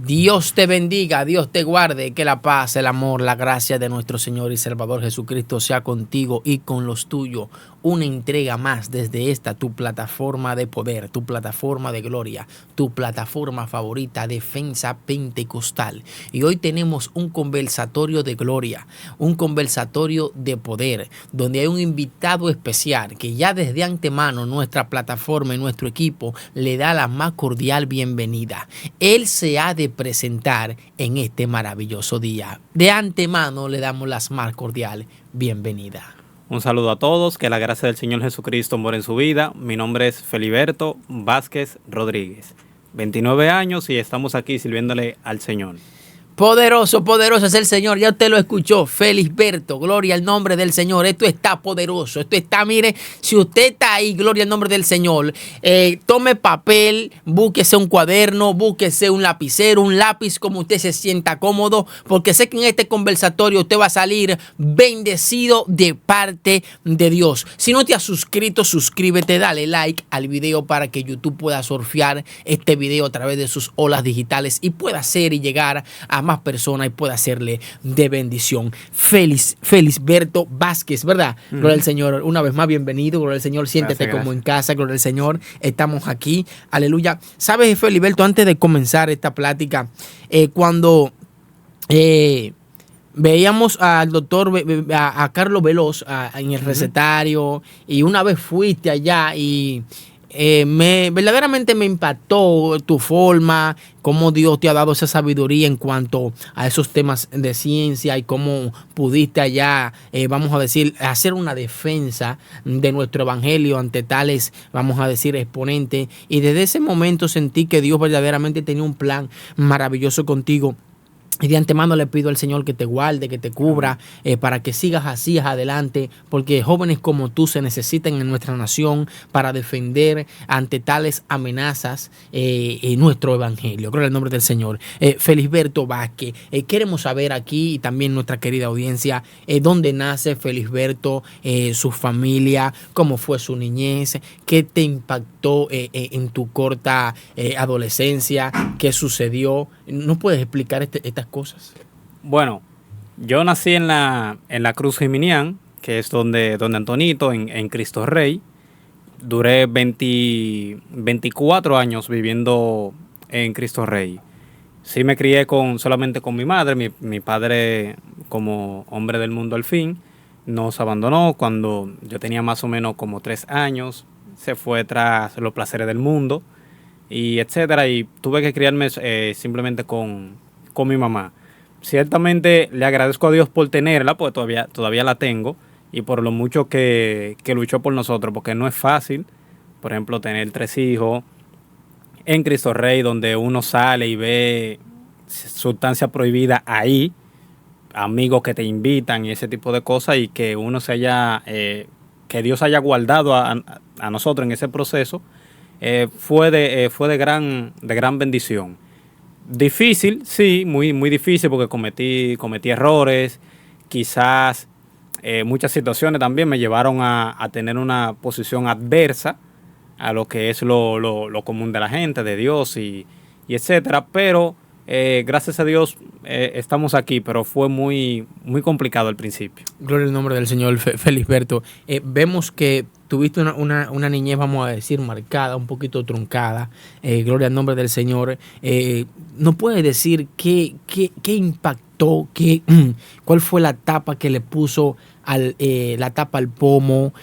Dios te bendiga, Dios te guarde, que la paz, el amor, la gracia de nuestro Señor y Salvador Jesucristo sea contigo y con los tuyos. Una entrega más desde esta, tu plataforma de poder, tu plataforma de gloria, tu plataforma favorita, Defensa Pentecostal. Y hoy tenemos un conversatorio de gloria, un conversatorio de poder, donde hay un invitado especial que ya desde antemano nuestra plataforma y nuestro equipo le da la más cordial bienvenida. Él se ha de presentar en este maravilloso día. De antemano le damos las más cordial bienvenida. Un saludo a todos, que la gracia del Señor Jesucristo more en su vida. Mi nombre es Feliberto Vázquez Rodríguez, 29 años y estamos aquí sirviéndole al Señor. Poderoso, poderoso es el Señor. Ya usted lo escuchó. Felisberto, gloria al nombre del Señor. Esto está poderoso. Esto está, mire, si usted está ahí, gloria al nombre del Señor, tome papel, búsquese un cuaderno, búsquese un lapicero, un lápiz, como usted se sienta cómodo, porque sé que en este conversatorio usted va a salir bendecido de parte de Dios. Si no te has suscrito, suscríbete, dale like al video para que YouTube pueda surfear este video a través de sus olas digitales y pueda hacer y llegar a más personas y pueda hacerle de bendición. Felisberto Vázquez, ¿verdad? Gloria al Señor. Una vez más, bienvenido. Gloria al Señor. Siéntete como en casa. Gloria al Señor. Estamos aquí. Aleluya. ¿Sabes, Felisberto? Antes de comenzar esta plática, cuando veíamos al doctor, a Carlos Veloz en el recetario, y una vez fuiste allá y verdaderamente me impactó tu forma, cómo Dios te ha dado esa sabiduría en cuanto a esos temas de ciencia y cómo pudiste allá, vamos a decir, hacer una defensa de nuestro evangelio ante tales, vamos a decir, exponentes. Y desde ese momento sentí que Dios verdaderamente tenía un plan maravilloso contigo. Y de antemano le pido al Señor que te guarde, que te cubra, para que sigas así adelante, porque jóvenes como tú se necesitan en nuestra nación para defender ante tales amenazas nuestro evangelio. Gloria al nombre del Señor. Felisberto Vázquez, queremos saber aquí y también nuestra querida audiencia, dónde nace Felisberto, su familia, cómo fue su niñez, qué te impactó en tu corta adolescencia, qué sucedió. ¿No puedes explicar estas cosas? Bueno, yo nací en la Cruz Jiminián, que es donde Antonito, en Cristo Rey. Duré 24 años viviendo en Cristo Rey. Sí me crié solamente con mi madre. Mi padre, como hombre del mundo al fin, nos abandonó cuando yo tenía más o menos como 3 años. Se fue tras los placeres del mundo y etcétera, y tuve que criarme simplemente con mi mamá. Ciertamente le agradezco a Dios por tenerla, porque todavía la tengo, y por lo mucho que luchó por nosotros, porque no es fácil, por ejemplo, tener 3 hijos en Cristo Rey, donde uno sale y ve sustancia prohibida ahí, amigos que te invitan y ese tipo de cosas, y que uno que Dios haya guardado a nosotros en ese proceso. Fue de gran bendición. Difícil, sí, muy, muy difícil, porque cometí errores. Quizás muchas situaciones también me llevaron a tener una posición adversa a lo que es lo común de la gente, de Dios y etcétera. Pero gracias a Dios estamos aquí, pero fue muy, muy complicado al principio. Gloria al nombre del Señor, Felisberto. Vemos que tuviste una niñez, vamos a decir, marcada, un poquito truncada. Gloria al nombre del Señor. ¿No puedes decir qué impactó, cuál fue la tapa que le puso la tapa al pomo,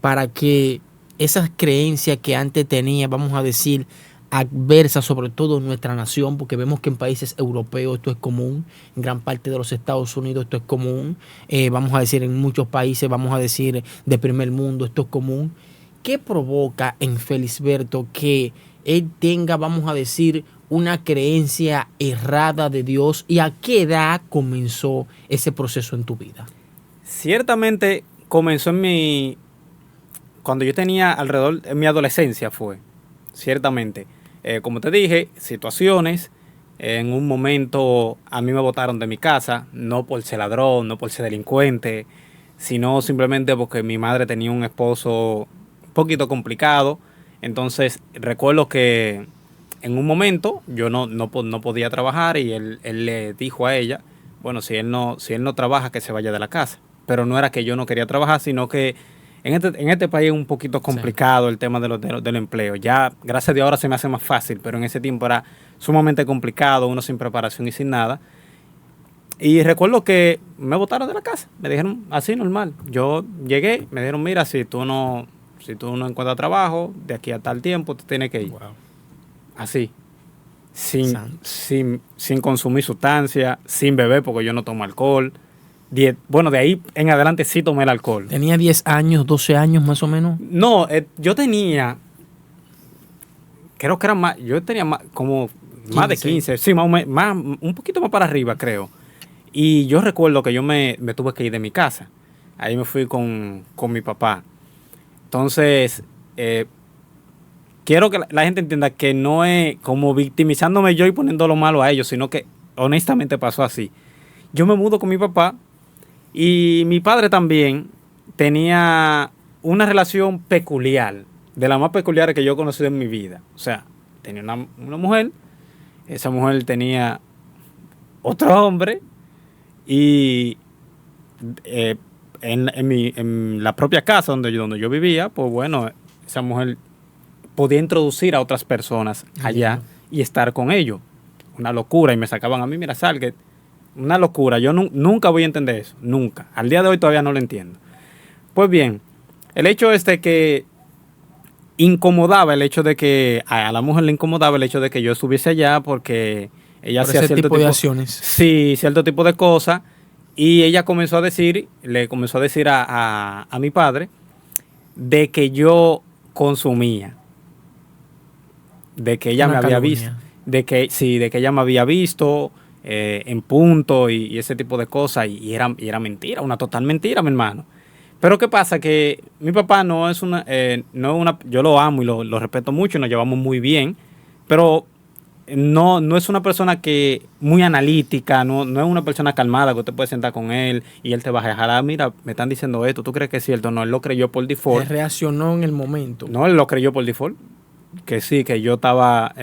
para que esas creencias que antes tenía, vamos a decir, adversas, sobre todo en nuestra nación, porque vemos que en países europeos esto es común, en gran parte de los Estados Unidos esto es común, vamos a decir en muchos países, vamos a decir de primer mundo, esto es común? ¿Qué provoca en Felisberto que él tenga, vamos a decir, una creencia errada de Dios, y a qué edad comenzó ese proceso en tu vida? Ciertamente comenzó cuando yo tenía en mi adolescencia fue, ciertamente. Como te dije, situaciones. En un momento a mí me botaron de mi casa, no por ser ladrón, no por ser delincuente, sino simplemente porque mi madre tenía un esposo un poquito complicado. Entonces recuerdo que en un momento yo no podía trabajar y él le dijo a ella, bueno, si él no trabaja, que se vaya de la casa. Pero no era que yo no quería trabajar, sino que en este país es un poquito complicado el tema del empleo. Ya, gracias a Dios, ahora se me hace más fácil, pero en ese tiempo era sumamente complicado, uno sin preparación y sin nada. Y recuerdo que me botaron de la casa, me dijeron así normal. Yo llegué, me dijeron, mira, si tú no encuentras trabajo, de aquí a tal tiempo, tú tienes que ir. Wow. Así, sin consumir sustancia, sin beber, porque yo no tomo alcohol. Bueno, de ahí en adelante sí tomé el alcohol. ¿Tenía 10 años, 12 años más o menos? No, yo tenía, creo que era más, yo tenía como 15. Más de 15, sí, un poquito más para arriba, creo. Y yo recuerdo que yo me tuve que ir de mi casa. Ahí me fui con mi papá. Entonces, quiero que la gente entienda que no es como victimizándome yo y poniendo lo malo a ellos, sino que honestamente pasó así. Yo me mudo con mi papá y mi padre también tenía una relación peculiar, de las más peculiares que yo he conocido en mi vida. O sea, tenía una mujer, esa mujer tenía otro hombre y en la propia casa donde yo vivía, pues bueno, esa mujer podía introducir a otras personas allá y estar con ellos. Una locura, y me sacaban a mí, mira, salgue. Una locura, yo nunca voy a entender eso, nunca. Al día de hoy todavía no lo entiendo. Pues bien, el hecho es de que incomodaba el hecho de que a la mujer le incomodaba el hecho de que yo estuviese allá porque ella hacía ese tipo de acciones. Sí, cierto tipo de cosas. Y ella le comenzó a decir a mi padre de que yo consumía, de que ella me había visto, de que ella me había visto en punto y ese tipo de cosas, y era mentira, una total mentira, mi hermano. Pero ¿qué pasa? Que mi papá no es una, yo lo amo y lo respeto mucho y nos llevamos muy bien, pero no es una persona que muy analítica, no es una persona calmada que usted puede sentar con él y él te va a dejar, mira, me están diciendo esto, ¿tú crees que es cierto? No, él lo creyó por default. Él reaccionó en el momento. No, él lo creyó por default, que sí, que yo estaba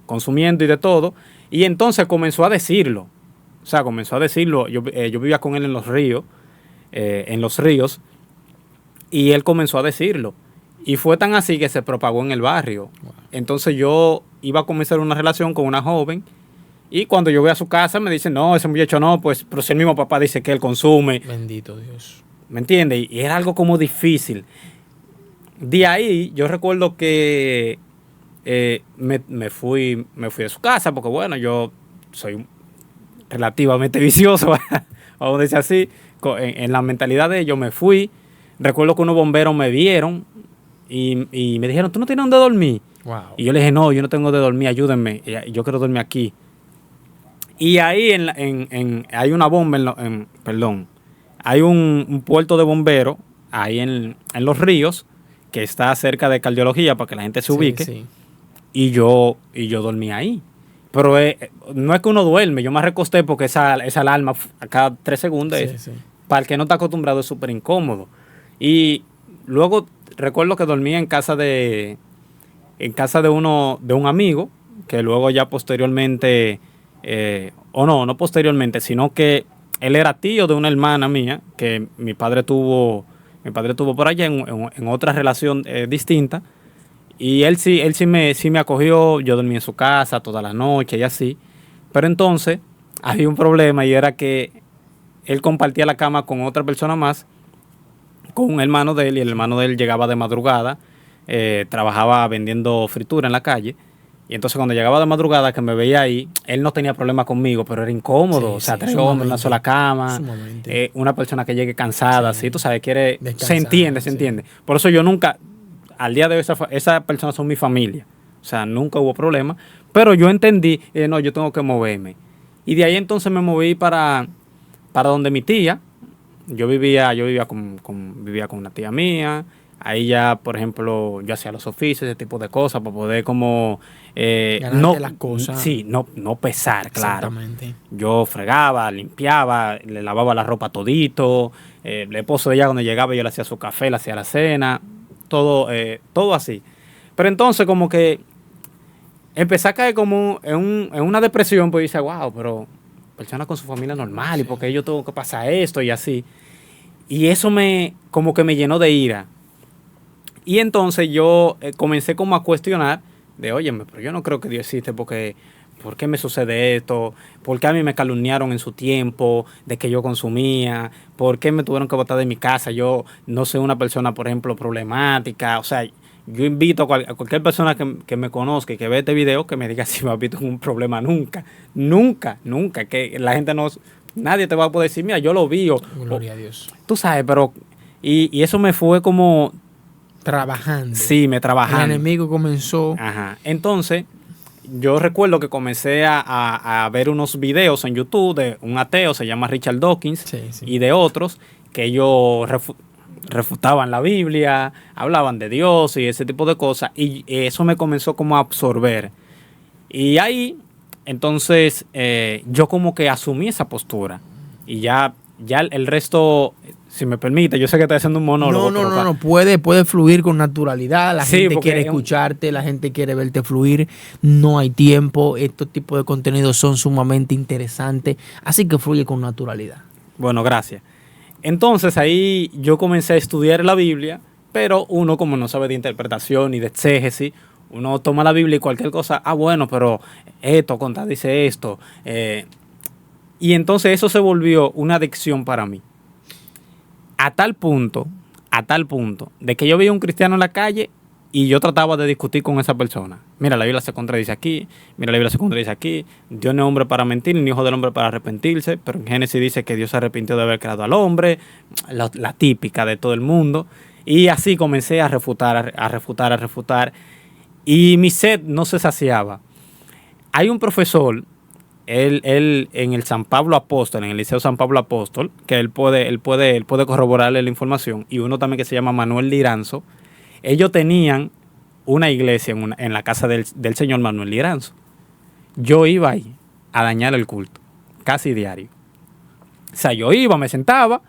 consumiendo y de todo, y entonces comenzó a decirlo. O sea, comenzó a decirlo, yo vivía con él en los ríos, y él comenzó a decirlo. Y fue tan así que se propagó en el barrio. Wow. Entonces yo iba a comenzar una relación con una joven y cuando yo voy a su casa me dicen, no, ese muchacho no, pues, pero si el mismo papá dice que él consume. Bendito Dios. ¿Me entiendes? Y era algo como difícil. De ahí yo recuerdo que me fui de su casa porque, bueno, yo soy relativamente vicioso, vamos a decir así. En la mentalidad de ellos me fui. Recuerdo que unos bomberos me vieron y me dijeron, ¿tú no tienes dónde dormir? Wow. Y yo les dije, no, yo no tengo dónde dormir, ayúdenme, yo quiero dormir aquí. Y ahí hay una bomba, hay un puerto de bomberos ahí en los ríos que está cerca de cardiología para que la gente se ubique. Sí. Y yo dormí ahí. Pero no es que uno duerme, yo me recosté porque esa alarma a cada 3 segundos, para el que no está acostumbrado, es súper incómodo. Y luego recuerdo que dormía en casa de un amigo, que luego ya posteriormente, no posteriormente, sino que él era tío de una hermana mía, que mi padre tuvo por allá en otra relación distinta. Y él sí me acogió, yo dormí en su casa toda la noche y así. Pero entonces había un problema y era que él compartía la cama con otra persona más, con un hermano de él, y el hermano de él llegaba de madrugada, trabajaba vendiendo fritura en la calle. Y entonces cuando llegaba de madrugada que me veía ahí, él no tenía problema conmigo, pero era incómodo. Sí, o sea, 3 hombres en una sola cama, una persona que llegue cansada, así, tú sabes, quiere... Descansar, se entiende. Por eso yo nunca... Al día de hoy, esas personas son mi familia. O sea, nunca hubo problema. Pero yo entendí, no, yo tengo que moverme. Y de ahí entonces me moví para donde mi tía. Yo vivía con una tía mía. Ahí ya, por ejemplo, yo hacía los oficios, ese tipo de cosas, para poder como... no las cosas. Sí, no pesar, claro. Exactamente. Yo fregaba, limpiaba, le lavaba la ropa todito. El esposo de ella cuando llegaba yo le hacía su café, le hacía la cena. Todo así. Pero entonces como que empecé a caer como en una depresión, pues dice, wow, pero personas con su familia normal, y porque yo tengo que pasar esto y así. Y eso como que me llenó de ira. Y entonces yo comencé como a cuestionar de, óyeme, pero yo no creo que Dios existe porque, ¿por qué me sucede esto? ¿Por qué a mí me calumniaron en su tiempo de que yo consumía? ¿Por qué me tuvieron que botar de mi casa? Yo no soy una persona, por ejemplo, problemática. O sea, yo invito a cualquier persona que me conozca y que vea este video que me diga si me ha visto un problema nunca. Nunca, nunca. Que la gente no... Nadie te va a poder decir, mira, yo lo vi. Gloria a Dios. Tú sabes, pero... Y eso me fue como... Trabajando. Sí, me trabajando. El enemigo comenzó. Ajá. Entonces, yo recuerdo que comencé a ver unos videos en YouTube de un ateo, se llama Richard Dawkins, Sí, sí. y de otros, que ellos refutaban la Biblia, hablaban de Dios y ese tipo de cosas, y eso me comenzó como a absorber. Y ahí, entonces, yo como que asumí esa postura, y ya el resto... Si me permite, yo sé que estoy haciendo un monólogo. No, puede fluir con naturalidad. La Sí, gente quiere escucharte, la gente quiere verte fluir. No hay tiempo. Estos tipos de contenidos son sumamente interesantes. Así que fluye con naturalidad. Bueno, gracias. Entonces ahí yo comencé a estudiar la Biblia, pero uno como no sabe de interpretación ni de exégesis, uno toma la Biblia y cualquier cosa, bueno, pero esto contradice esto. Y entonces eso se volvió una adicción para mí. A tal punto, de que yo veía un cristiano en la calle y yo trataba de discutir con esa persona. Mira, la Biblia se contradice aquí, mira, la Biblia se contradice aquí. Dios no es hombre para mentir, ni hijo del hombre para arrepentirse, pero en Génesis dice que Dios se arrepintió de haber creado al hombre, la típica de todo el mundo. Y así comencé a refutar, y mi sed no se saciaba. Hay un profesor... Él en el San Pablo Apóstol, en el Liceo San Pablo Apóstol, que él puede corroborarle la información, y uno también que se llama Manuel Liranzo. Ellos tenían una iglesia en la casa del señor Manuel Liranzo. Yo iba ahí a dañar el culto, casi diario. O sea, yo iba, me sentaba,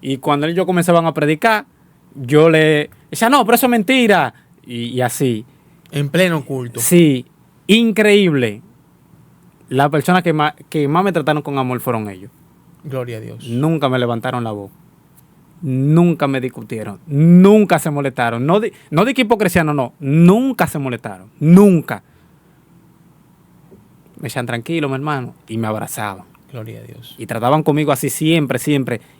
y cuando ellos comenzaban a predicar, yo le decía, no, pero eso es mentira, y así. En pleno culto. Sí, increíble. Las personas que más me trataron con amor fueron ellos. Gloria a Dios. Nunca me levantaron la voz. Nunca me discutieron. Nunca se molestaron. No de equipo cristiano, no. Nunca se molestaron. Nunca. Me decían tranquilo, mi hermano. Y me abrazaban. Gloria a Dios. Y trataban conmigo así siempre.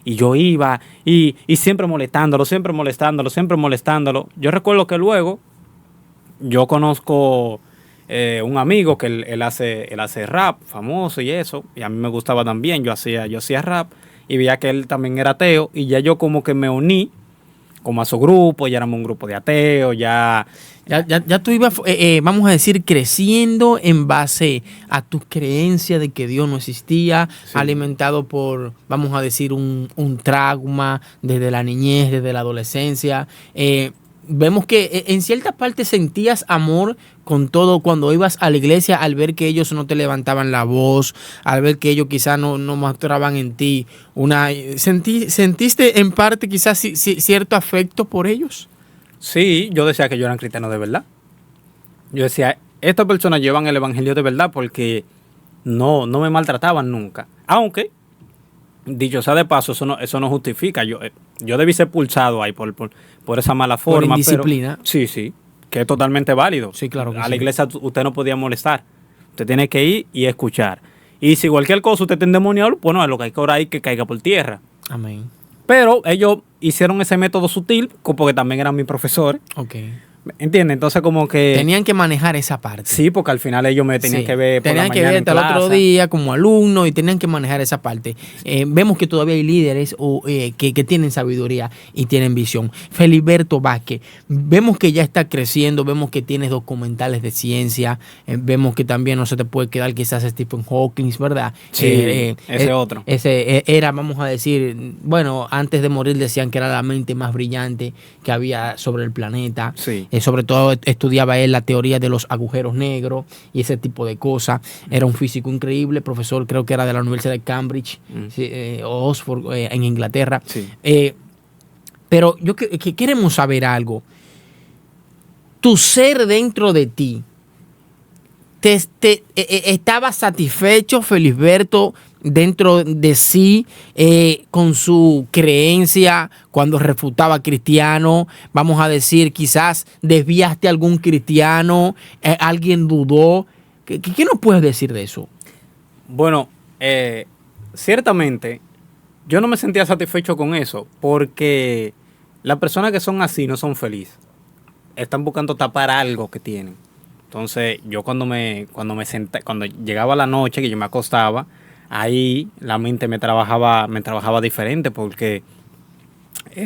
Y yo iba y siempre molestándolo. Yo recuerdo que luego yo conozco... un amigo que él hace rap famoso y eso, y a mí me gustaba también, yo hacía rap, y veía que él también era ateo, y ya yo como que me uní como a su grupo, ya éramos un grupo de ateos, ya tú ibas, vamos a decir, creciendo en base a tus creencias de que Dios no existía, sí. Alimentado por, vamos a decir, un trauma desde la niñez, desde la adolescencia. Vemos que en cierta parte sentías amor con todo cuando ibas a la iglesia, al ver que ellos no te levantaban la voz, al ver que ellos quizás no mostraban en ti ¿sentiste en parte quizás cierto afecto por ellos? Sí, yo decía que yo era cristiano de verdad. Yo decía, estas personas llevan el evangelio de verdad porque no me maltrataban nunca. Aunque, dicho sea de paso, eso no justifica. Yo debí ser pulsado ahí por esa mala forma. Por indisciplina. Pero, sí, que es totalmente válido. Sí, claro que a la iglesia usted no podía molestar. Usted tiene que ir y escuchar. Y si cualquier cosa usted está endemoniado, bueno, es lo que hay que orar y que caiga por tierra. Amén. Pero ellos hicieron ese método sutil porque también eran mis profesores. Ok. ¿Entiendes? Entonces como que... Tenían que manejar esa parte. Sí, porque al final ellos me tenían que ver por tenían la mañana que verte al otro día como alumno y tenían que manejar esa parte. Vemos que todavía hay líderes que tienen sabiduría y tienen visión. Feliberto Vázquez, vemos que ya está creciendo, vemos que tienes documentales de ciencia, vemos que también no se te puede quedar quizás Stephen Hawking, ¿verdad? Sí, ese otro. Ese era, vamos a decir, bueno, antes de morir decían que era la mente más brillante que había sobre el planeta. Sí. Sobre todo estudiaba él la teoría de los agujeros negros y ese tipo de cosas. Era un físico increíble, profesor, creo que era de la Universidad de Cambridge, o Oxford, en Inglaterra. Sí. Pero yo que queremos saber algo. Tu ser dentro de ti estaba satisfecho Felisberto dentro de sí con su creencia cuando refutaba a cristiano? Vamos a decir, quizás desviaste a algún cristiano, alguien dudó. ¿Qué nos puedes decir de eso? Bueno, ciertamente yo no me sentía satisfecho con eso, porque las personas que son así no son felices. Están buscando tapar algo que tienen. Entonces, yo cuando llegaba la noche, que yo me acostaba, ahí la mente me trabajaba diferente, porque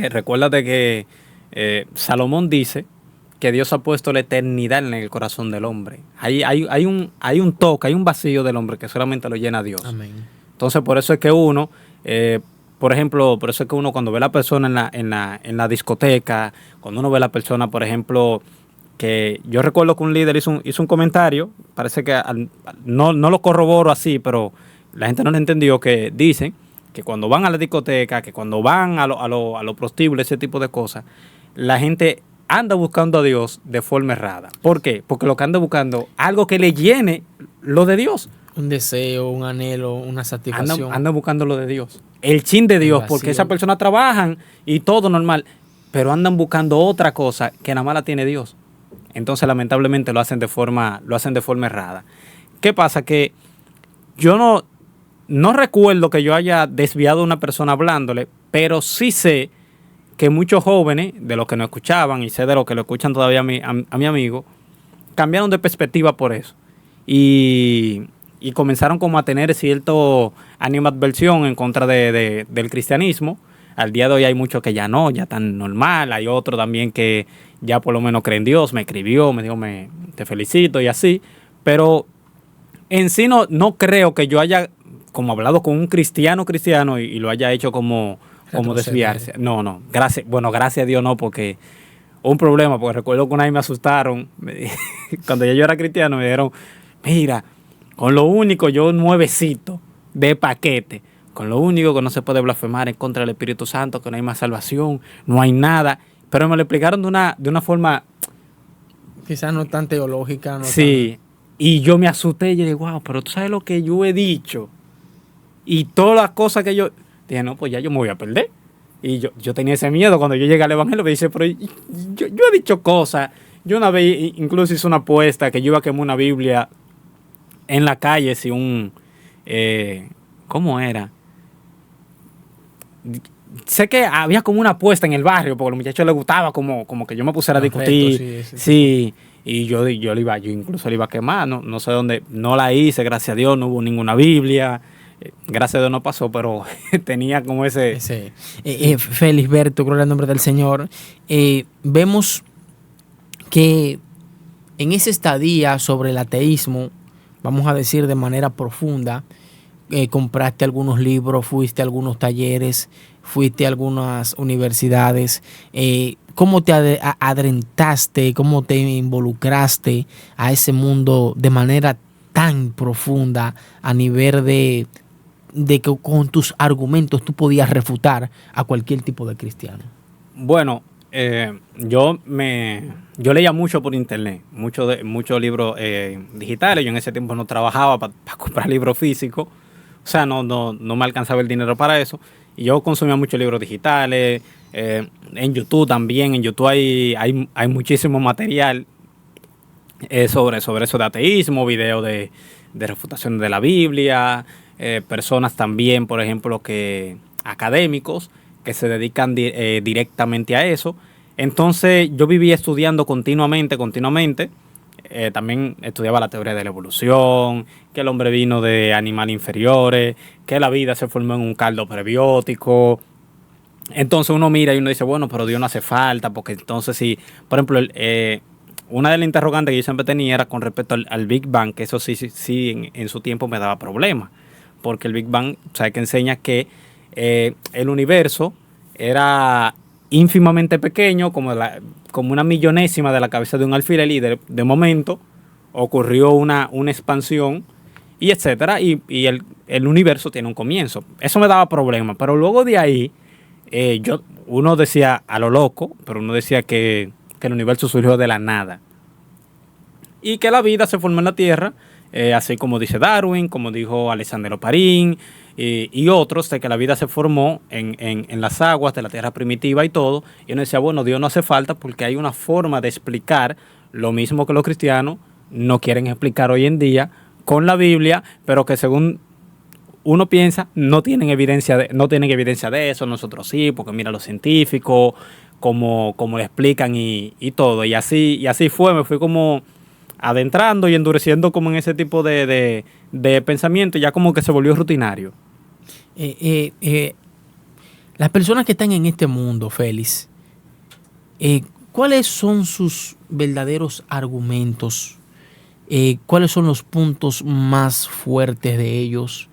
recuérdate que Salomón dice que Dios ha puesto la eternidad en el corazón del hombre. Hay un toque, hay un vacío del hombre que solamente lo llena Dios. Amén. Entonces, por eso es que uno, por ejemplo, cuando ve a la persona en la discoteca, cuando uno ve a la persona, por ejemplo, que yo recuerdo que un líder hizo un comentario, parece que no lo corroboro así, pero la gente no lo entendió, que dicen que cuando van a la discoteca, que cuando van a los prostíbulos, ese tipo de cosas, la gente anda buscando a Dios de forma errada. ¿Por qué? Porque lo que anda buscando, algo que le llene lo de Dios. Un deseo, un anhelo, una satisfacción. Anda buscando lo de Dios. El chin de Dios, porque esas personas trabajan y todo normal, pero andan buscando otra cosa que nada más la tiene Dios. Entonces, lamentablemente, lo hacen de forma errada. ¿Qué pasa? Que yo no recuerdo que yo haya desviado a una persona hablándole, pero sí sé que muchos jóvenes, de los que no escuchaban, y sé de los que lo escuchan todavía a mi amigo, cambiaron de perspectiva por eso. Y comenzaron como a tener cierto animadversión en contra del cristianismo. Al día de hoy hay muchos que ya están normal. Hay otros también que ya por lo menos creen en Dios. Me escribió, me dijo, te felicito y así. Pero en sí no creo que yo haya como hablado con un cristiano y lo haya hecho como desviarse. No. Gracias a Dios no, porque un problema, porque recuerdo que una vez me asustaron. Cuando yo era cristiano me dijeron, mira, con lo único, yo nuevecito de paquete, con lo único que no se puede blasfemar en contra del Espíritu Santo, que no hay más salvación, no hay nada. Pero me lo explicaron de una forma... Quizás no tan teológica. Sí, y yo me asusté y yo dije, wow, pero tú sabes lo que yo he dicho. Y todas las cosas que yo... Dije, no, pues ya yo me voy a perder. Y yo tenía ese miedo cuando yo llegué al Evangelio. Me dice, pero yo he dicho cosas. Yo una vez incluso hice una apuesta que yo iba a quemar una Biblia en la calle si ¿cómo era? Sé que había como una apuesta en el barrio, porque a los muchachos les gustaba como que yo me pusiera a discutir. Sí. Y yo incluso le iba a quemar, no sé dónde, no la hice, gracias a Dios, no hubo ninguna Biblia. Gracias a Dios no pasó, pero tenía como ese... Felisberto, gloria al nombre del Señor. Vemos que en ese estadía sobre el ateísmo, vamos a decir de manera profunda, compraste algunos libros, fuiste a algunos talleres, fuiste a algunas universidades. ¿Cómo te adentraste, cómo te involucraste a ese mundo de manera tan profunda a nivel de que con tus argumentos tú podías refutar a cualquier tipo de cristiano? Bueno, yo leía mucho por internet, muchos libros digitales. Yo en ese tiempo no trabajaba para comprar libros físicos, o sea, no me alcanzaba el dinero para eso. Y yo consumía muchos libros digitales, en YouTube también. En YouTube hay muchísimo material sobre eso de ateísmo, videos de refutación de la Biblia, personas también, por ejemplo, académicos que se dedican directamente a eso. Entonces yo vivía estudiando continuamente. También estudiaba la teoría de la evolución, que el hombre vino de animales inferiores, que la vida se formó en un caldo prebiótico. Entonces uno mira y uno dice, bueno, pero Dios no hace falta, porque entonces sí, por ejemplo, una de las interrogantes que yo siempre tenía era con respecto al Big Bang, que eso sí en su tiempo me daba problemas, porque el Big Bang, sabe que enseña que el universo era ínfimamente pequeño, como una millonésima de la cabeza de un alfiler, y de momento ocurrió una expansión, y etcétera, y el universo tiene un comienzo. Eso me daba problemas, pero luego de ahí, uno decía a lo loco, pero uno decía que el universo surgió de la nada. y que la vida se formó en la Tierra, así como dice Darwin, como dijo Alexander Oparín y otros, de que la vida se formó en las aguas de la Tierra primitiva y todo. Y uno decía, bueno, Dios no hace falta porque hay una forma de explicar lo mismo que los cristianos no quieren explicar hoy en día con la Biblia, pero que según uno piensa, no tienen evidencia de eso. Nosotros sí, porque mira los científicos, como le explican y todo. Y así fue, me fui como adentrando y endureciendo como en ese tipo de pensamiento, ya como que se volvió rutinario. Las personas que están en este mundo, Félix, ¿cuáles son sus verdaderos argumentos? ¿Cuáles son los puntos más fuertes de ellos?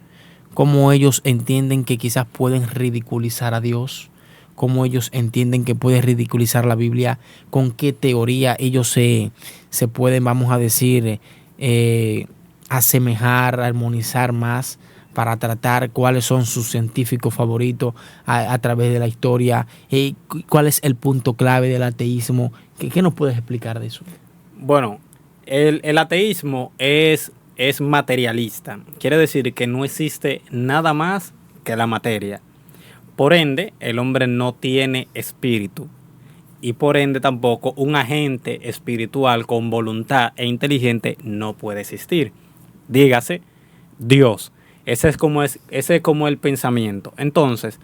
¿Cómo ellos entienden que quizás pueden ridiculizar a Dios? ¿Cómo ellos entienden que pueden ridiculizar la Biblia? ¿Con qué teoría ellos se pueden, vamos a decir, asemejar, armonizar más para tratar cuáles son sus científicos favoritos a través de la historia? ¿Cuál es el punto clave del ateísmo? ¿Qué nos puedes explicar de eso? Bueno, el ateísmo es materialista. Quiere decir que no existe nada más que la materia. Por ende, el hombre no tiene espíritu. Y por ende tampoco un agente espiritual con voluntad e inteligente no puede existir. Dígase, Dios. Ese es como el pensamiento. Entonces,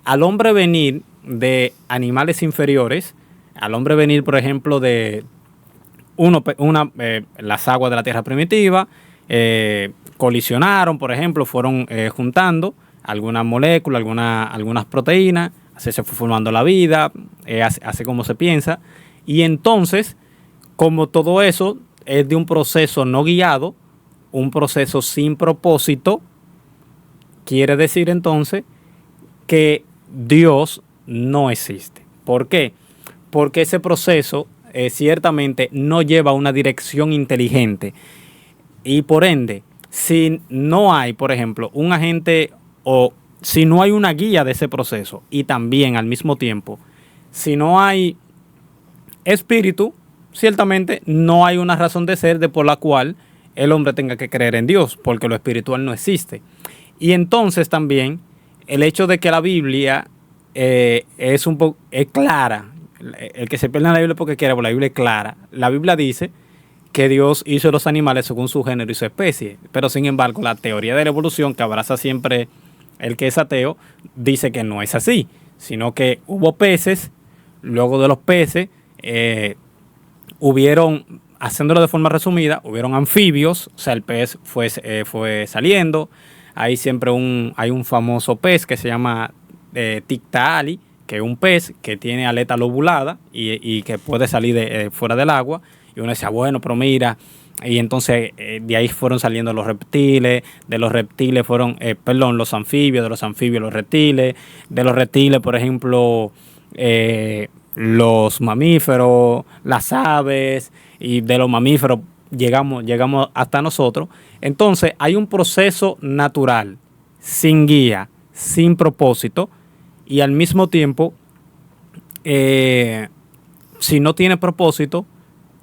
al hombre venir de animales inferiores, al hombre venir, por ejemplo, de las aguas de la tierra primitiva, colisionaron, por ejemplo, fueron juntando algunas moléculas, algunas proteínas, así se fue formando la vida, así como se piensa. Y entonces, como todo eso es de un proceso no guiado, un proceso sin propósito, quiere decir entonces que Dios no existe. ¿Por qué? Porque ese proceso ciertamente no lleva una dirección inteligente. Y por ende, si no hay, por ejemplo, un agente o si no hay una guía de ese proceso y también al mismo tiempo, si no hay espíritu, ciertamente no hay una razón de ser de por la cual el hombre tenga que creer en Dios, porque lo espiritual no existe. Y entonces también el hecho de que la Biblia es clara. El que se pierde en la Biblia porque quiere, pero la Biblia es clara. La Biblia dice que Dios hizo los animales según su género y su especie. Pero sin embargo, la teoría de la evolución, que abraza siempre el que es ateo, dice que no es así, sino que hubo peces, luego de los peces hubieron, haciéndolo de forma resumida, hubieron anfibios, o sea, el pez fue saliendo. Hay siempre hay un famoso pez que se llama Tiktaalik, que es un pez que tiene aleta lobulada y que puede salir fuera del agua. Y uno decía, bueno, pero mira, y entonces de ahí fueron saliendo los reptiles, de los reptiles fueron, los anfibios, de los anfibios los reptiles, de los reptiles, por ejemplo, los mamíferos, las aves, y de los mamíferos llegamos hasta nosotros. Entonces hay un proceso natural, sin guía, sin propósito, y al mismo tiempo, si no tiene propósito,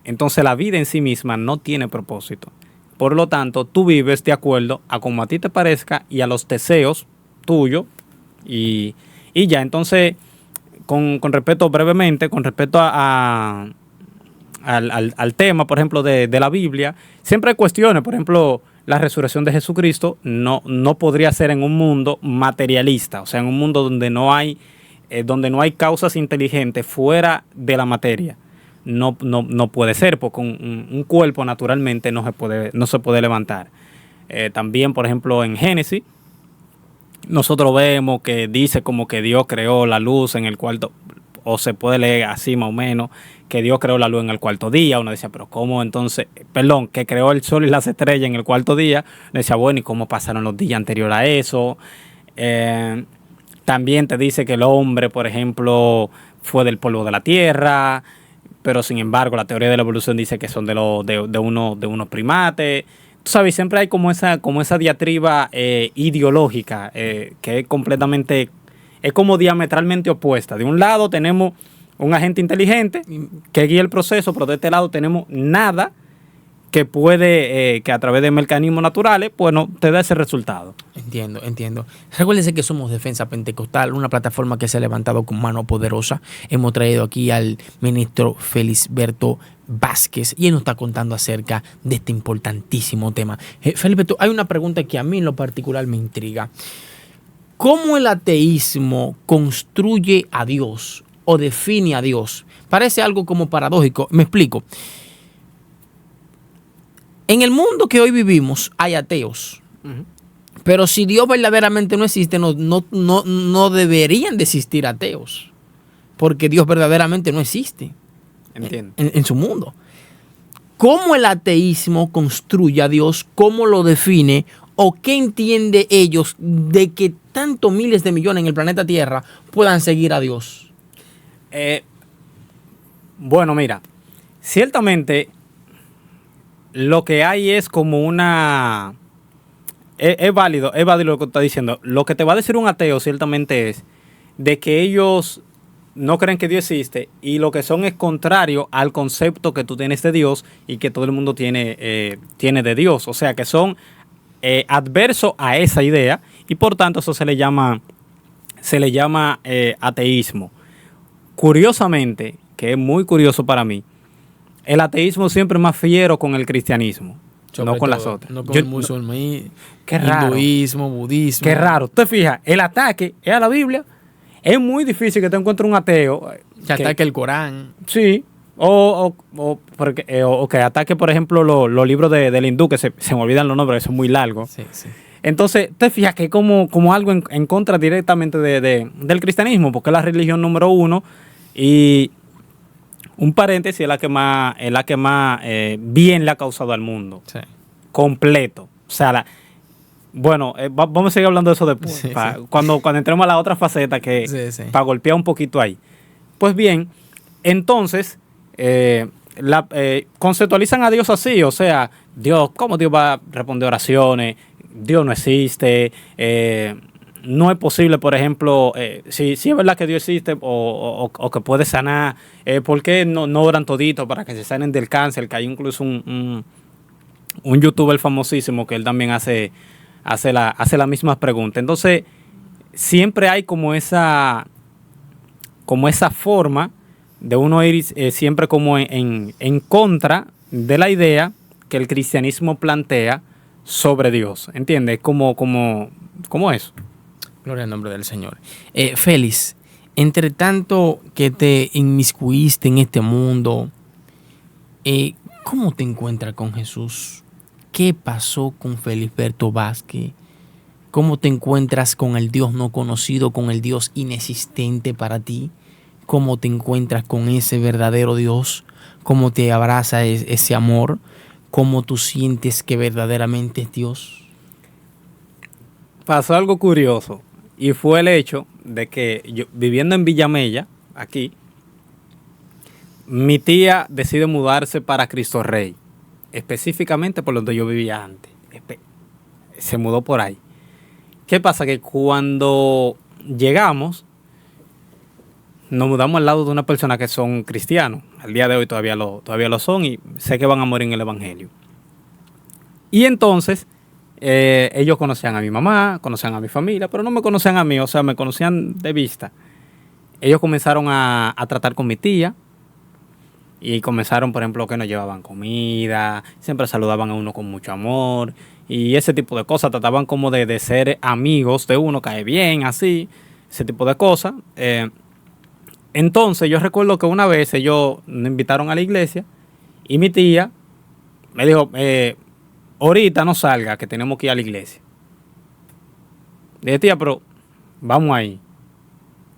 entonces la vida en sí misma no tiene propósito. Por lo tanto, tú vives de acuerdo a como a ti te parezca y a los deseos tuyos, y ya. Entonces, con respecto brevemente, con respecto al tema, por ejemplo, de la Biblia, siempre hay cuestiones. Por ejemplo, la resurrección de Jesucristo no podría ser en un mundo materialista, o sea, en un mundo donde no hay causas inteligentes fuera de la materia. No puede ser, porque un cuerpo naturalmente no se puede levantar. También, por ejemplo, en Génesis, nosotros vemos que dice como que Dios creó la luz en el cuarto, o se puede leer así más o menos, que Dios creó la luz en el cuarto día. Uno decía, pero ¿cómo entonces? Perdón, que creó el sol y las estrellas en el cuarto día. Uno decía, bueno, ¿y cómo pasaron los días anteriores a eso? También te dice que el hombre, por ejemplo, fue del polvo de la tierra, pero sin embargo la teoría de la evolución dice que son de unos primates. Tú sabes, siempre hay como esa diatriba ideológica que es completamente, es como diametralmente opuesta. De un lado tenemos un agente inteligente que guía el proceso, pero de este lado tenemos nada que puede, que a través de mecanismos naturales, pues no te da ese resultado. Entiendo. Recuérdense que somos Defensa Pentecostal, una plataforma que se ha levantado con mano poderosa. Hemos traído aquí al ministro Felisberto Vázquez y él nos está contando acerca de este importantísimo tema. Felisberto, hay una pregunta que a mí en lo particular me intriga. ¿Cómo el ateísmo construye a Dios o define a Dios? Parece algo como paradójico. Me explico. En el mundo que hoy vivimos hay ateos. Pero si Dios verdaderamente no existe, no deberían de existir ateos. Porque Dios verdaderamente no existe. Entiendo. En su mundo. ¿Cómo el ateísmo construye a Dios? ¿Cómo lo define? ¿O qué entiende ellos de que tantos miles de millones en el planeta Tierra puedan seguir a Dios? Bueno, mira, ciertamente lo que hay es como una... Es válido lo que está diciendo. Lo que te va a decir un ateo ciertamente es de que ellos no creen que Dios existe y lo que son es contrario al concepto que tú tienes de Dios y que todo el mundo tiene de Dios. O sea, que son adversos a esa idea y por tanto eso se le llama ateísmo. Curiosamente, que es muy curioso para mí, el ateísmo siempre es más fiero con el cristianismo, no con todo, las otras. No con el musulmanismo, hinduismo, budismo. Qué raro. Te fijas, el ataque es a la Biblia. Es muy difícil que te encuentres un ateo que ataque el Corán. Sí. O que ataque, por ejemplo, los libros del hindú, que se me olvidan los nombres, son muy largos. Sí. Entonces, te fijas que como algo en contra directamente del cristianismo, porque es la religión número 1 y un paréntesis, es la que más bien le ha causado al mundo. Sí. Completo. O sea, vamos a seguir hablando de eso después. Sí. Cuando entremos a la otra faceta, para golpear un poquito ahí. Pues bien, entonces, conceptualizan a Dios así. O sea, ¿cómo Dios va a responder oraciones? Dios no existe. No es posible, por ejemplo, si es verdad que Dios existe o que puede sanar, ¿por qué no oran toditos para que se sanen del cáncer? Que hay incluso un youtuber famosísimo que él también hace las mismas preguntas. Entonces, siempre hay como esa forma de uno ir siempre como en contra de la idea que el cristianismo plantea sobre Dios. ¿Entiendes? Como eso. Gloria al nombre del Señor. Félix, entre tanto que te inmiscuiste en este mundo, ¿cómo te encuentras con Jesús? ¿Qué pasó con Felisberto Vázquez? ¿Cómo te encuentras con el Dios no conocido, con el Dios inexistente para ti? ¿Cómo te encuentras con ese verdadero Dios? ¿Cómo te abraza ese amor? ¿Cómo tú sientes que verdaderamente es Dios? Pasó algo curioso. Y fue el hecho de que yo, viviendo en Villamella, aquí, mi tía decide mudarse para Cristo Rey, específicamente por donde yo vivía antes. Se mudó por ahí. ¿Qué pasa? Que cuando llegamos, nos mudamos al lado de una persona que son cristianos. Al día de hoy todavía lo son y sé que van a morir en el Evangelio. Y entonces... ellos conocían a mi mamá, conocían a mi familia, pero no me conocían a mí, o sea, me conocían de vista. Ellos comenzaron a tratar con mi tía y comenzaron, por ejemplo, que nos llevaban comida, siempre saludaban a uno con mucho amor y ese tipo de cosas, trataban como de ser amigos de uno, cae bien, así, ese tipo de cosas. Entonces yo recuerdo que una vez ellos me invitaron a la iglesia y mi tía me dijo... ahorita no salga, que tenemos que ir a la iglesia. Dije, tía, pero vamos ahí.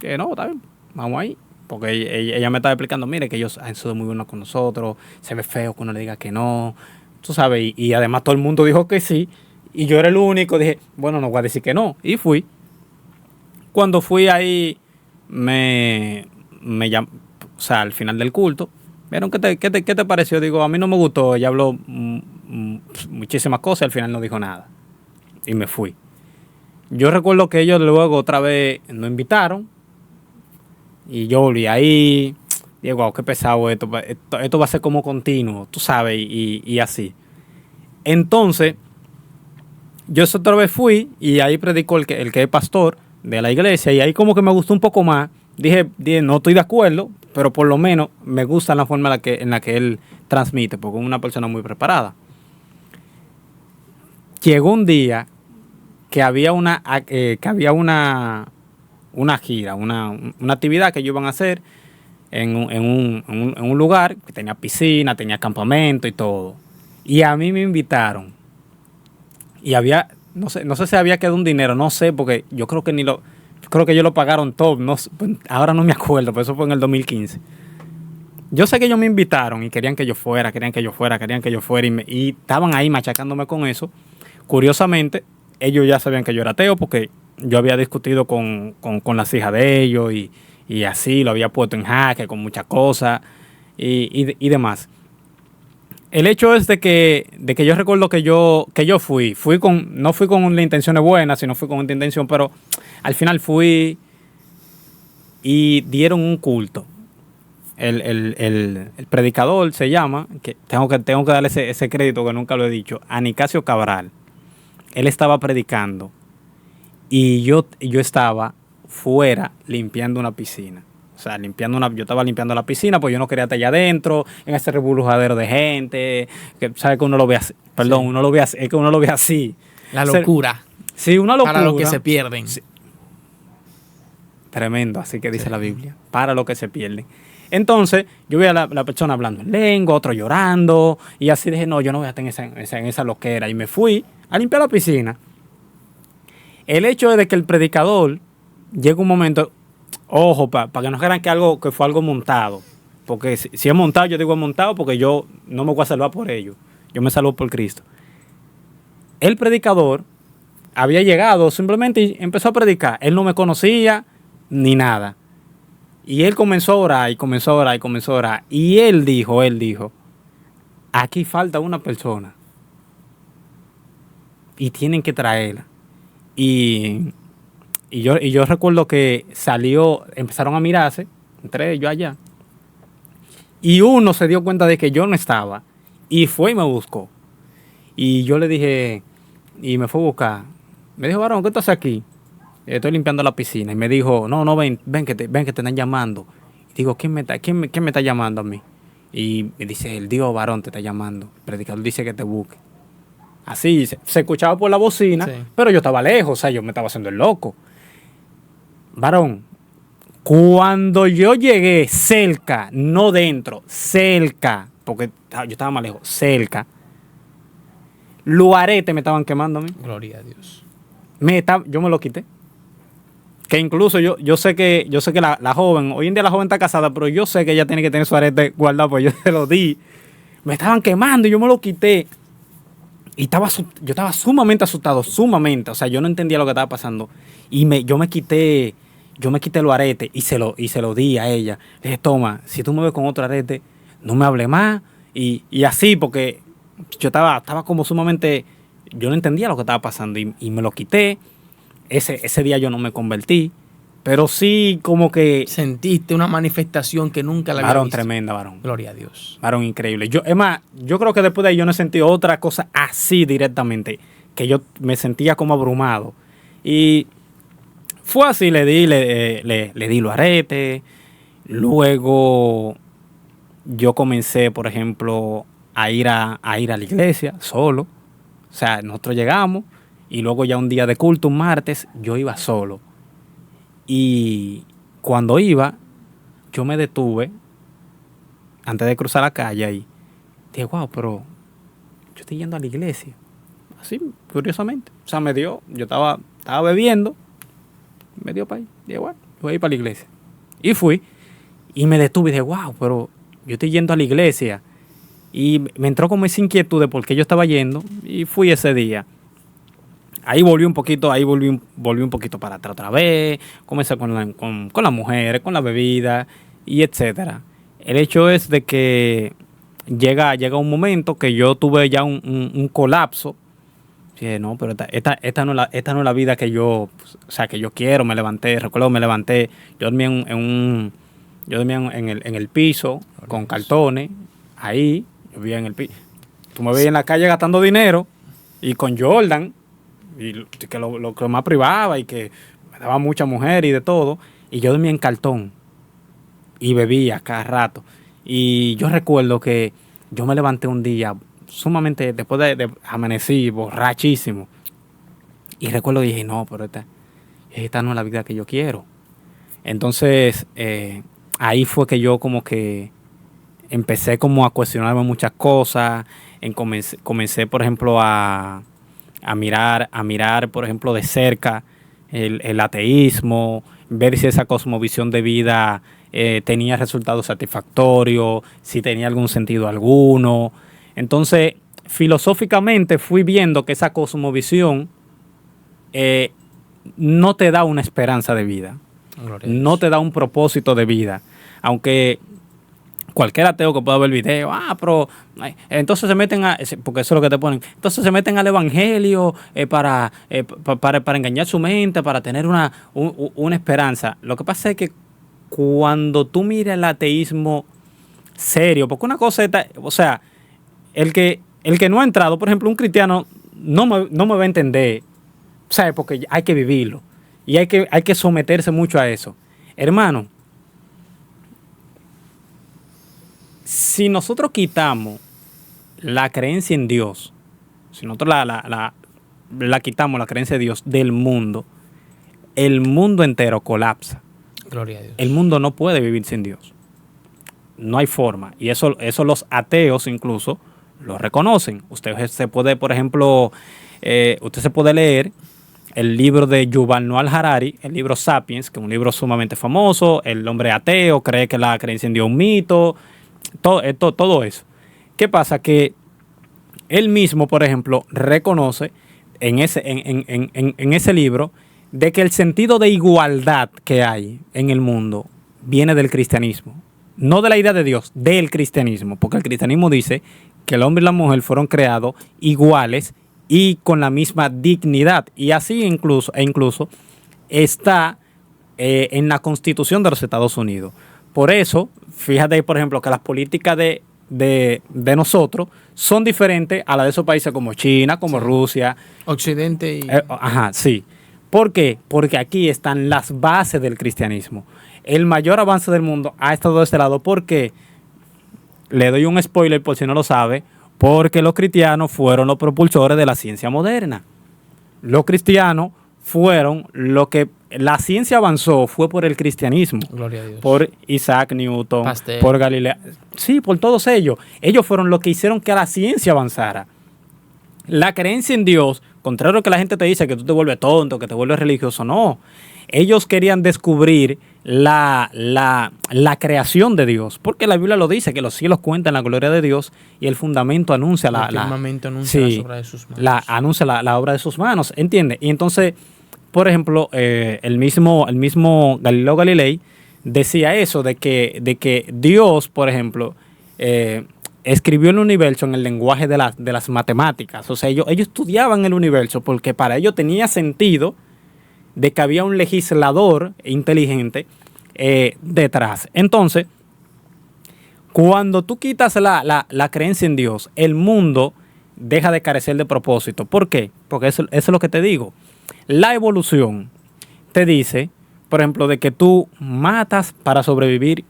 Que no, está bien, vamos ahí. Porque ella me estaba explicando, mire, que ellos han sido muy buenos con nosotros, se ve feo que uno le diga que no. Tú sabes, y además todo el mundo dijo que sí. Y yo era el único, dije, bueno, no voy a decir que no. Y fui. Cuando fui ahí, me llamó, o sea, al final del culto, ¿vieron qué te pareció? Digo, a mí no me gustó, ella habló... muchísimas cosas, al final no dijo nada y me fui. Yo recuerdo que ellos luego otra vez nos invitaron y yo volví ahí, Dije, wow, qué pesado esto, esto va a ser como continuo, tú sabes, y así. Entonces, yo esa otra vez fui y ahí predicó el que es pastor de la iglesia y ahí como que me gustó un poco más. Dije, no estoy de acuerdo, pero por lo menos me gusta la forma en la que él transmite, porque es una persona muy preparada. Llegó un día que había una gira, una actividad que ellos iban a hacer en un lugar que tenía piscina, tenía campamento y todo. Y a mí me invitaron. Y había, no sé si había quedado un dinero, no sé, porque yo creo que creo que ellos lo pagaron todo. No, ahora no me acuerdo, pero eso fue en el 2015. Yo sé que ellos me invitaron y querían que yo fuera, y estaban ahí machacándome con eso. Curiosamente, ellos ya sabían que yo era ateo porque yo había discutido con las hijas de ellos y así, lo había puesto en jaque con muchas cosas y demás. El hecho es de que yo recuerdo que yo no fui con la intención buena, sino fui con otra intención, pero al final fui y dieron un culto. El predicador se llama, que tengo que darle ese crédito que nunca lo he dicho, Anicasio Cabral. Él estaba predicando y yo estaba fuera limpiando una piscina. O sea, yo estaba limpiando la piscina porque yo no quería estar allá adentro, en ese reburujadero de gente, que sabe que uno lo ve así, perdón, sí. Es que uno lo ve así. La locura. Sí, una locura. Para los que se pierden. Sí. Tremendo, así que dice la Biblia, para los que se pierden. Entonces, yo vi a la persona hablando en lengua, otro llorando, y así dije, no, yo no voy a estar en esa loquera, y me fui a limpiar la piscina. El hecho es de que el predicador llega un momento, ojo, para que no crean que fue algo montado, porque si es montado, yo digo es montado porque yo no me voy a salvar por ello, yo me salvo por Cristo. El predicador había llegado simplemente y empezó a predicar, él no me conocía ni nada. Y él comenzó a orar, y él dijo, aquí falta una persona. Y tienen que traerla. Y yo recuerdo que empezaron a mirarse, entre ellos allá. Y uno se dio cuenta de que yo no estaba. Y fue y me buscó. Y yo le dije, y me fue a buscar. Me dijo, varón, ¿qué estás aquí? Estoy limpiando la piscina. Y me dijo, no, ven que te están llamando. Y digo, ¿quién me está llamando a mí? Y me dice, el Dios varón te está llamando. El predicador dice que te busque. Así, se escuchaba por la bocina, sí. Pero yo estaba lejos, o sea, yo me estaba haciendo el loco. Varón, cuando yo llegué cerca, no dentro, cerca, porque yo estaba más lejos, cerca, los aretes me estaban quemando a mí. Gloria a Dios. Yo me lo quité. Que incluso yo sé que la joven, hoy en día la joven está casada, pero yo sé que ella tiene que tener su arete guardado, pues yo se lo di. Me estaban quemando y yo me lo quité. Y yo estaba sumamente asustado, sumamente. O sea, yo no entendía lo que estaba pasando. Y yo me quité los aretes y se lo di a ella. Le dije, toma, si tú me ves con otro arete, no me hable más. Y así, porque yo estaba como sumamente, yo no entendía lo que estaba pasando. Y me lo quité. Ese día yo no me convertí, pero sí como que... Sentiste una manifestación que nunca la había visto. Tremenda, varón. Gloria a Dios. Varón increíble. Es más, yo creo que después de ahí yo no he sentido otra cosa así directamente, que yo me sentía como abrumado. Y fue así, le di los aretes. Luego yo comencé, por ejemplo, a ir a la iglesia solo. O sea, nosotros llegamos. Y luego ya un día de culto, un martes, yo iba solo. Y cuando iba, yo me detuve antes de cruzar la calle y dije, wow, pero yo estoy yendo a la iglesia. Así, curiosamente. O sea, yo estaba bebiendo, me dio para ahí. Dije, bueno, voy a ir para la iglesia. Y fui, y me detuve y dije, wow, pero yo estoy yendo a la iglesia. Y me entró como esa inquietud de por qué yo estaba yendo, y fui ese día. Ahí volví un poquito para atrás otra vez, comencé con las mujeres, con la bebida y etcétera. El hecho es de que llega un momento que yo tuve ya un colapso. Dije, no, pero esta no es la vida que yo quiero. Me levanté, yo dormí en Yo dormía en el piso, con cartones, ahí, yo vivía en el piso. Tú me veías en la calle gastando dinero y con Jordan, y que lo que más privaba y que me daba mucha mujer y de todo, y yo dormía en cartón y bebía cada rato. Y yo recuerdo que yo me levanté un día sumamente, después de amanecí borrachísimo, y recuerdo y dije, no, pero esta no es la vida que yo quiero. Entonces, ahí fue que yo como que empecé como a cuestionarme muchas cosas, comencé por ejemplo, a mirar, por ejemplo, de cerca el ateísmo, ver si esa cosmovisión de vida tenía resultados satisfactorios, si tenía algún sentido alguno. Entonces, filosóficamente fui viendo que esa cosmovisión no te da una esperanza de vida, no te da un propósito de vida, aunque cualquier ateo que pueda ver el video, pero entonces se meten porque eso es lo que te ponen, entonces se meten al evangelio para engañar su mente, para tener una esperanza. Lo que pasa es que cuando tú miras el ateísmo serio, porque una cosa es, o sea, el que no ha entrado, por ejemplo, un cristiano no me va a entender, ¿sabes? Porque hay que vivirlo y hay que someterse mucho a eso. Hermano, si nosotros quitamos la creencia en Dios, si nosotros la quitamos, la creencia de Dios del mundo, el mundo entero colapsa. Gloria a Dios. El mundo no puede vivir sin Dios. No hay forma. Y eso los ateos incluso lo reconocen. Usted se puede, por ejemplo, usted se puede leer el libro de Yuval Noah Harari, el libro Sapiens, que es un libro sumamente famoso. El hombre ateo cree que la creencia en Dios es un mito. Todo eso. ¿Qué pasa? Que él mismo, por ejemplo, reconoce en ese libro de que el sentido de igualdad que hay en el mundo viene del cristianismo. No de la idea de Dios, del cristianismo. Porque el cristianismo dice que el hombre y la mujer fueron creados iguales y con la misma dignidad. Y así incluso está en la Constitución de los Estados Unidos. Por eso, fíjate, por ejemplo, que las políticas de nosotros son diferentes a las de esos países como China, como Rusia. Occidente y... sí. ¿Por qué? Porque aquí están las bases del cristianismo. El mayor avance del mundo ha estado de este lado. ¿Por qué? Le doy un spoiler por si no lo sabe. Porque los cristianos fueron los propulsores de la ciencia moderna. Los cristianos fueron lo que... La ciencia avanzó fue por el cristianismo. Gloria a Dios. Por Isaac Newton, Pasteur. por Galileo. Sí, por todos ellos. Ellos fueron los que hicieron que la ciencia avanzara. La creencia en Dios, contrario a lo que la gente te dice, que tú te vuelves tonto, que te vuelves religioso, no. Ellos querían descubrir la creación de Dios, porque la Biblia lo dice, que los cielos cuentan la gloria de Dios y el fundamento anuncia el firmamento anuncia la obra de sus manos. Anuncia la obra de sus manos, ¿entiendes? Y entonces, por ejemplo, el mismo Galileo Galilei decía eso, de que Dios, por ejemplo, escribió el universo en el lenguaje de las matemáticas. O sea, ellos estudiaban el universo porque para ellos tenía sentido de que había un legislador inteligente detrás. Entonces, cuando tú quitas la creencia en Dios, el mundo deja de carecer de propósito. ¿Por qué? Porque eso es lo que te digo. La evolución te dice, por ejemplo, de que tú matas para sobrevivir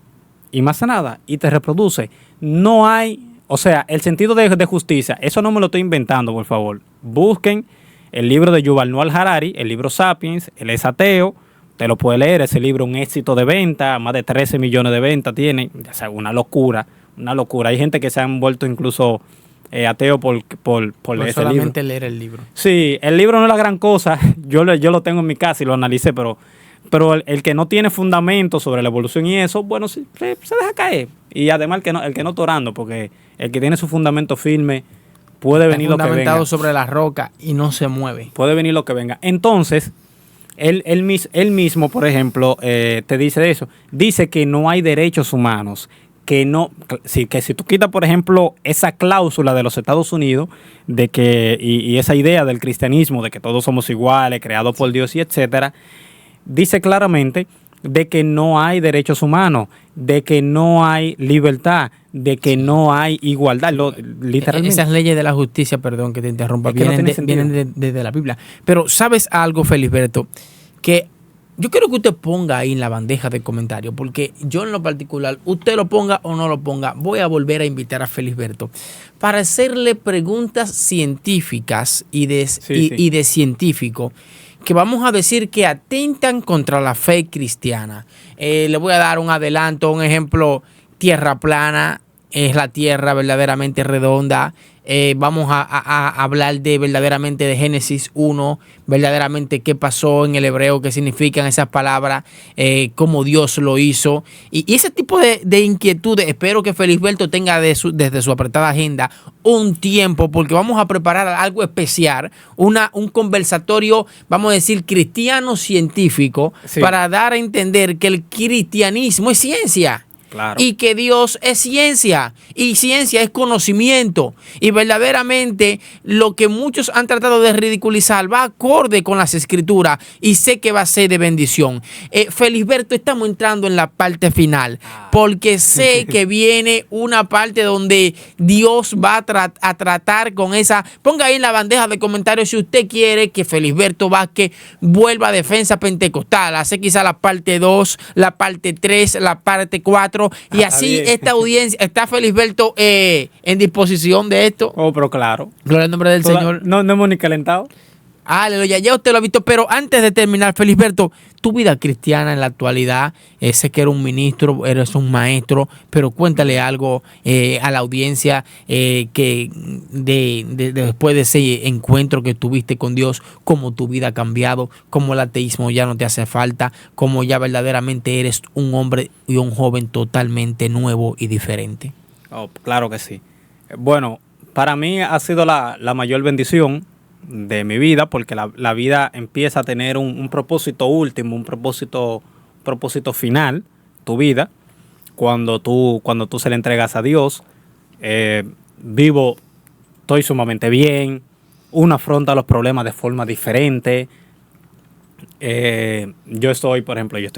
y más nada, y te reproduce. No hay, o sea, el sentido de justicia, eso no me lo estoy inventando, por favor. Busquen el libro de Yuval Noah Harari, el libro Sapiens, él es ateo, te lo puede leer, ese libro un éxito de venta, más de 13 millones de ventas tiene, o sea, una locura. Hay gente que se han vuelto incluso ateo por leer ese solamente libro. Leer el libro. Sí, el libro no es la gran cosa, yo lo tengo en mi casa y lo analicé, pero el que no tiene fundamento sobre la evolución y eso, bueno, se deja caer. Y además el que no está orando, porque el que tiene su fundamento firme puede venir lo que venga. Fundamentado sobre la roca y no se mueve. Puede venir lo que venga. Entonces, él mismo, por ejemplo, te dice eso. Dice que no hay derechos humanos. Que si tú quitas, por ejemplo, esa cláusula de los Estados Unidos de que y esa idea del cristianismo de que todos somos iguales, creados por Dios y etcétera, dice claramente de que no hay derechos humanos, de que no hay libertad, de que no hay igualdad, literalmente. Esas leyes de la justicia, perdón que te interrumpa, Es que no vienen, tiene sentido. vienen de la Biblia. Pero ¿sabes algo, Felisberto? Que yo quiero que usted ponga ahí en la bandeja de comentarios, porque yo en lo particular, usted lo ponga o no lo ponga, voy a volver a invitar a Felisberto para hacerle preguntas científicas y de científico, que vamos a decir que atentan contra la fe cristiana. Le voy a dar un adelanto, un ejemplo: tierra plana, es la tierra verdaderamente redonda. Vamos a hablar de verdaderamente de Génesis 1, verdaderamente qué pasó en el hebreo, qué significan esas palabras, cómo Dios lo hizo. Y ese tipo de inquietudes, espero que Felisberto tenga desde su apretada agenda un tiempo, porque vamos a preparar algo especial, un conversatorio, vamos a decir, cristiano-científico, sí, para dar a entender que el cristianismo es ciencia. Claro. Y que Dios es ciencia, y ciencia es conocimiento, y verdaderamente lo que muchos han tratado de ridiculizar va acorde con las escrituras, y sé que va a ser de bendición. Felisberto, estamos entrando en la parte final, porque sé que viene una parte donde Dios va a tratar con esa. Ponga ahí en la bandeja de comentarios si usted quiere que Felisberto Vázquez vuelva a Defensa Pentecostal, hace quizá la parte 2, la parte 3, la parte 4. Y así bien. Esta audiencia, ¿está Felisberto en disposición de esto? Oh, pero claro. Gloria al nombre del Señor. No hemos ni calentado. Aleluya, ya usted lo ha visto. Pero antes de terminar, Felisberto, tu vida cristiana en la actualidad, sé que eres un ministro, eres un maestro, pero cuéntale algo a la audiencia que después de ese encuentro que tuviste con Dios, cómo tu vida ha cambiado, cómo el ateísmo ya no te hace falta, cómo ya verdaderamente eres un hombre y un joven totalmente nuevo y diferente. Oh, claro que sí. Bueno, para mí ha sido la mayor bendición de mi vida, porque la vida empieza a tener un propósito último, un propósito final, tu vida, cuando tú se le entregas a Dios. Estoy sumamente bien, uno afronta los problemas de forma diferente. Yo estoy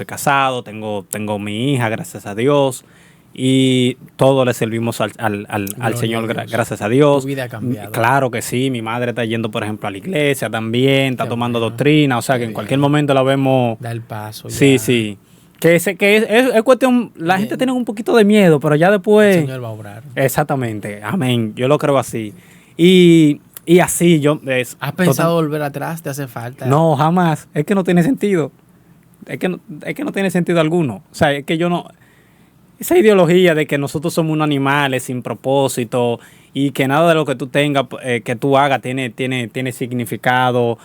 casado, tengo mi hija, gracias a Dios, y todos le servimos al Señor, gracias a Dios. Tu vida ha cambiado. Claro que sí, mi madre está yendo, por ejemplo, a la iglesia también, está tomando doctrina, o sea que en cualquier momento la vemos. Da el paso. Sí, ya. sí. Que es cuestión, la gente tiene un poquito de miedo, pero ya después. El Señor va a obrar. Exactamente, amén, yo lo creo así. Y así ¿Has pensado volver atrás? ¿Te hace falta? No, jamás, es que no tiene sentido. Es que no tiene sentido alguno. O sea, es que yo no. Esa ideología de que nosotros somos unos animales sin propósito y que nada de lo que tú tengas, que tú hagas, tiene significado.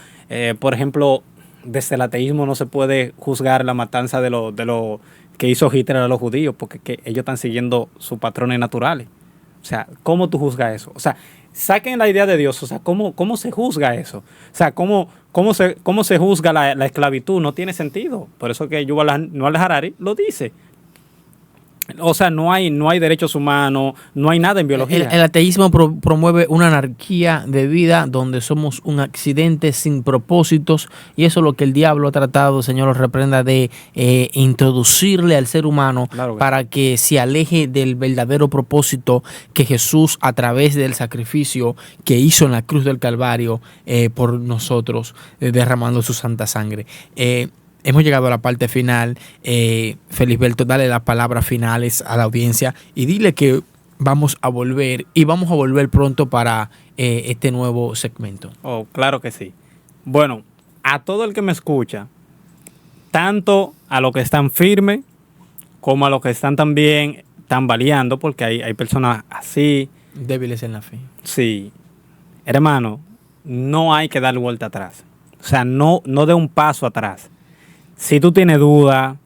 Por ejemplo, desde el ateísmo no se puede juzgar la matanza de lo que hizo Hitler a los judíos, porque que ellos están siguiendo sus patrones naturales. O sea, ¿cómo tú juzgas eso? O sea, saquen la idea de Dios. O sea, ¿cómo se juzga eso? O sea, ¿cómo se juzga la esclavitud? No tiene sentido. Por eso que Yuval Noah Harari lo dice. O sea, no hay derechos humanos, no hay nada en biología. El ateísmo promueve una anarquía de vida donde somos un accidente sin propósitos, y eso es lo que el diablo ha tratado, Señor, lo reprenda, de introducirle al ser humano, claro, para que se aleje del verdadero propósito que Jesús, a través del sacrificio que hizo en la cruz del Calvario por nosotros, derramando su santa sangre. Hemos llegado a la parte final. Felisberto, dale las palabras finales a la audiencia y dile que vamos a volver, y vamos a volver pronto para este nuevo segmento. Oh, claro que sí. Bueno, a todo el que me escucha, tanto a los que están firmes como a los que están también tambaleando, porque hay personas así. Débiles en la fe. Sí. Hermano, no hay que dar vuelta atrás. O sea, no dé un paso atrás. Si tú tienes duda,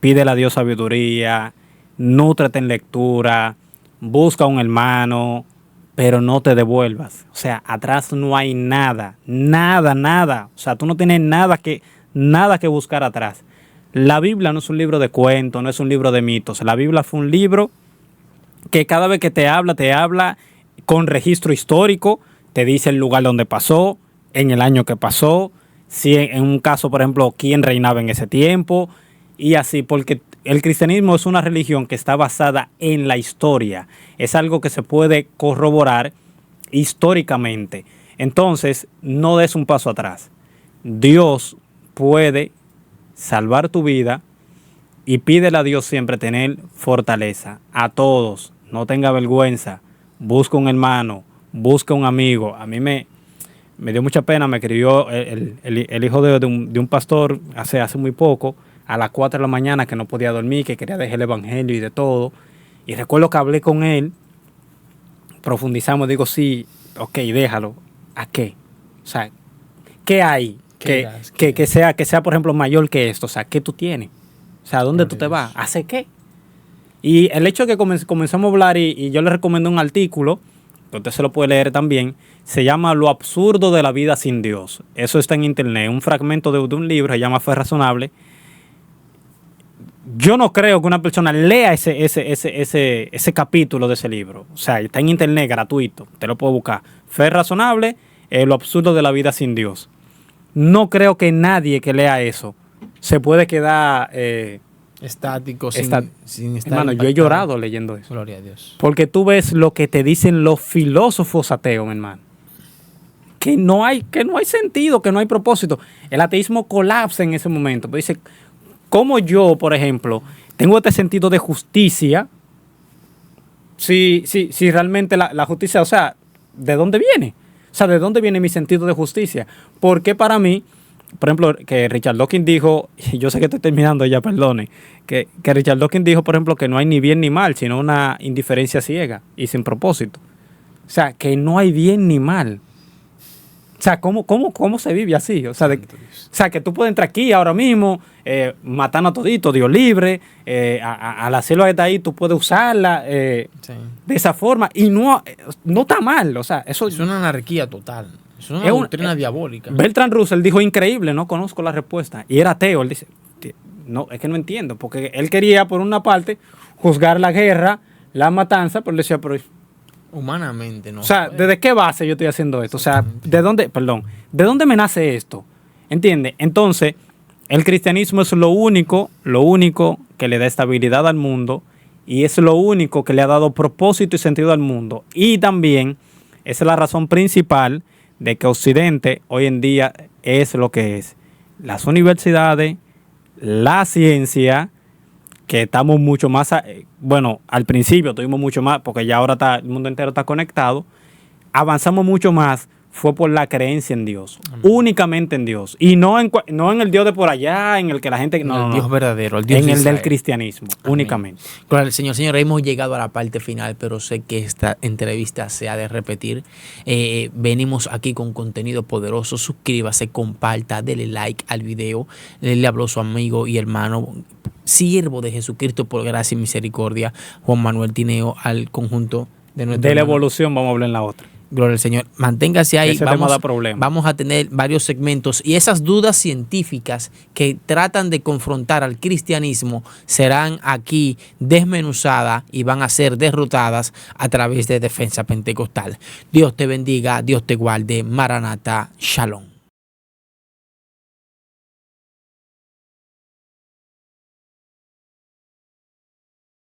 pídele a Dios sabiduría, nútrate en lectura, busca a un hermano, pero no te devuelvas. O sea, atrás no hay nada. O sea, tú no tienes nada que buscar atrás. La Biblia no es un libro de cuentos, no es un libro de mitos. La Biblia fue un libro que cada vez que te habla con registro histórico, te dice el lugar donde pasó, en el año que pasó, si en un caso, por ejemplo, quién reinaba en ese tiempo, y así, porque el cristianismo es una religión que está basada en la historia. Es algo que se puede corroborar históricamente. Entonces, no des un paso atrás. Dios puede salvar tu vida y pídele a Dios siempre tener fortaleza. A todos, no tenga vergüenza. Busca un hermano, busca un amigo. A mí me dio mucha pena, me crió el hijo de un pastor hace muy poco, a las 4 de la mañana, que no podía dormir, que quería dejar el evangelio y de todo. Y recuerdo que hablé con él, profundizamos, digo, sí, ok, déjalo. ¿A qué? O sea, ¿qué hay? Que sea, por ejemplo, mayor que esto. O sea, ¿qué tú tienes? O sea, ¿dónde tú te vas? ¿Hace qué? Y el hecho de que comenzamos a hablar, y yo le recomiendo un artículo, que usted se lo puede leer también, se llama Lo absurdo de la vida sin Dios. Eso está en internet, un fragmento de un libro, se llama Fe Razonable. Yo no creo que una persona lea ese capítulo de ese libro. O sea, está en internet gratuito, te lo puedo buscar. Fe Razonable, Lo absurdo de la vida sin Dios. No creo que nadie que lea eso se puede quedar estático, sin estar hermano, yo he llorado leyendo eso. Gloria a Dios. Porque tú ves lo que te dicen los filósofos ateos, hermano. Que no hay sentido, que no hay propósito. El ateísmo colapsa en ese momento. Pero dice, ¿cómo yo, por ejemplo, tengo este sentido de justicia? Si realmente la justicia, o sea, ¿de dónde viene? O sea, ¿de dónde viene mi sentido de justicia? Porque para mí, por ejemplo, que Richard Dawkins dijo, y yo sé que estoy terminando ya, perdone, que Richard Dawkins dijo, por ejemplo, que no hay ni bien ni mal, sino una indiferencia ciega y sin propósito. O sea, que no hay bien ni mal. O sea, ¿cómo se vive así? O sea, que tú puedes entrar aquí ahora mismo, matando a todito, Dios libre, a la célula que está ahí, tú puedes usarla de esa forma y no está mal. O sea, eso es una anarquía total. Es una doctrina diabólica. Bertrand Russell dijo, increíble, no conozco la respuesta. Y era ateo. Él dice, no, es que no entiendo, porque él quería, por una parte, juzgar la guerra, la matanza, pero él decía, pero humanamente, ¿no? O sea, ¿desde qué base yo estoy haciendo esto? O sea, ¿de dónde me nace esto? ¿Entiendes? Entonces, el cristianismo es lo único que le da estabilidad al mundo y es lo único que le ha dado propósito y sentido al mundo. Y también esa es la razón principal de que Occidente hoy en día es lo que es. Las universidades, la ciencia, que estamos mucho más, bueno, al principio tuvimos mucho más, porque ya ahora el mundo entero está conectado, avanzamos mucho más, fue por la creencia en Dios, únicamente en Dios, y no en el Dios de por allá, en el que la gente, el Dios verdadero, el Dios en de el Israel. del cristianismo, únicamente. Claro, Señor, hemos llegado a la parte final, pero sé que esta entrevista se ha de repetir. Venimos aquí con contenido poderoso, suscríbase, comparta, dele like al video, le habló su amigo y hermano, siervo de Jesucristo por gracia y misericordia, Juan Manuel Tineo, al conjunto de nuestra de la evolución, vamos a hablar en la otra. Gloria al Señor. Manténgase ahí. Ese tema da problema. Vamos a tener varios segmentos y esas dudas científicas que tratan de confrontar al cristianismo serán aquí desmenuzadas y van a ser derrotadas a través de Defensa Pentecostal. Dios te bendiga, Dios te guarde. Maranata, Shalom.